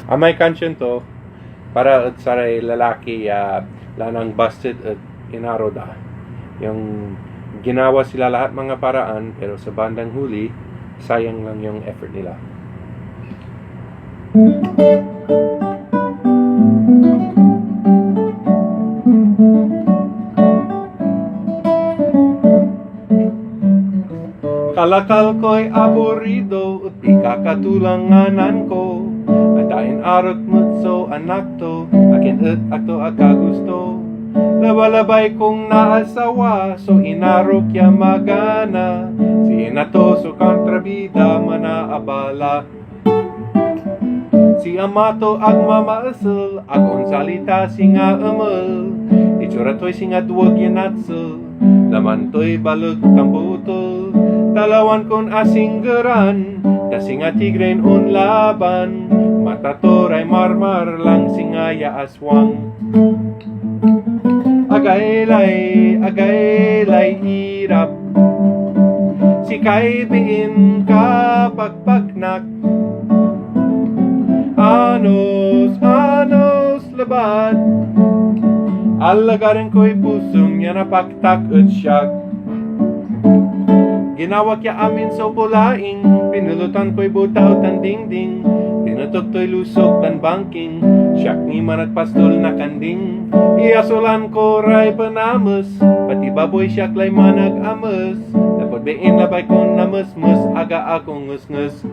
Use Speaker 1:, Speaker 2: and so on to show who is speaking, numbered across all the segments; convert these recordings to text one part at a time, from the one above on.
Speaker 1: Amay kansyon to para at saray lalaki lanang busted at inaroda. Yung ginawa sila lahat mga paraan pero sa bandang huli sayang lang yung effort nila. Kalakal ko'y aburido at ikakatulanganan ko. Adain arot mutso anak to, akin at akto akagusto. Labalabay kong naasawa, so inarok ya magana. Si inato so kontrabida manaabala. Si amato ag mamaasal, agon salita singa amal. Itsura to'y singa duwag yanatsal, laman to'y balog tambutol. Talawan kon asinggeran, dasinga tigren on laban. Mata toray marmar lang singaya aswang. Agaylay hirap, si kaibiin ka pagpagnak. Anos labat, alagarin ko'y pusong yan napaktak at siyak. Ginawa kya amin sa pulaing, pinulutan ko'y butaw tan dingding. Pinutok to'y lusog tan bangking, siyak ni manat pastol na kanding. Iyasolan ko ray panamas, pati baboy siyak lay manag amas. Dapat bein labay kong namasmas, aga akong ngus-ngus.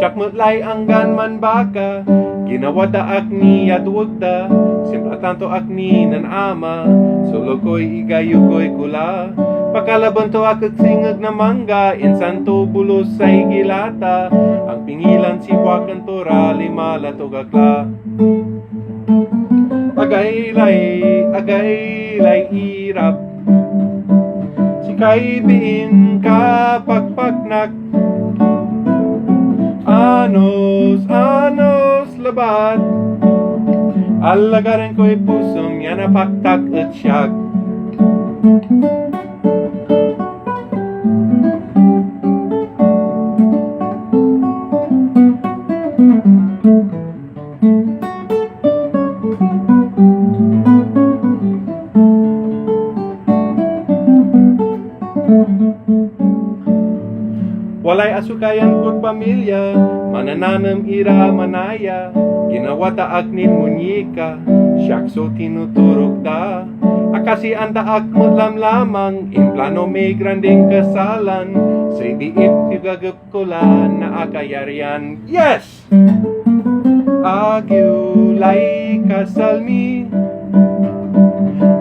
Speaker 1: Siyak mutlay anggan man baka, ginawa da akni at wagda. Simpla tanto akni nan ama, solo ko'y igayo ko'y kula. Pakalaban to akag singag na mangga, insan to bulos sa igilata. Ang pingilan si wakan to rali malato gakla. Agaylay irap, si kaibiin ka pagpagnak. Anos labat, alagarin ko'y pusong yan napaktak at siyak. Walay asukayan ko't pamilya, manananam ira manaya. Ginawa ta aknin munyika, siyak so tinuturok ta. Akasi anda akmot lamang, implano may granding kasalan. Say diip tigagap ko lan na akayarian. Yes! Agyulay kasalmi,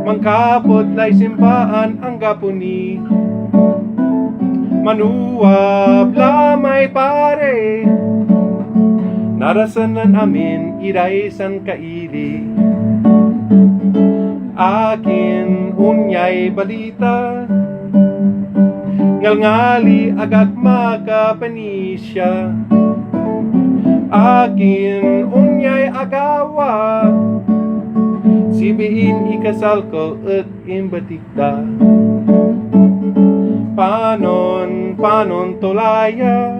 Speaker 1: mangkapot lay simpaan ang gapuni. Manuwab lamay pare, narasanan amin iraysan kaili. Akin unyay balita, ngalngali agak makapanisya. Akin unyay agawa, sibiin ikasal ko at imbatikda. Panon tolaya,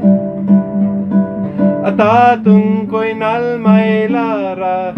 Speaker 1: at atong ko'y nalmay lara.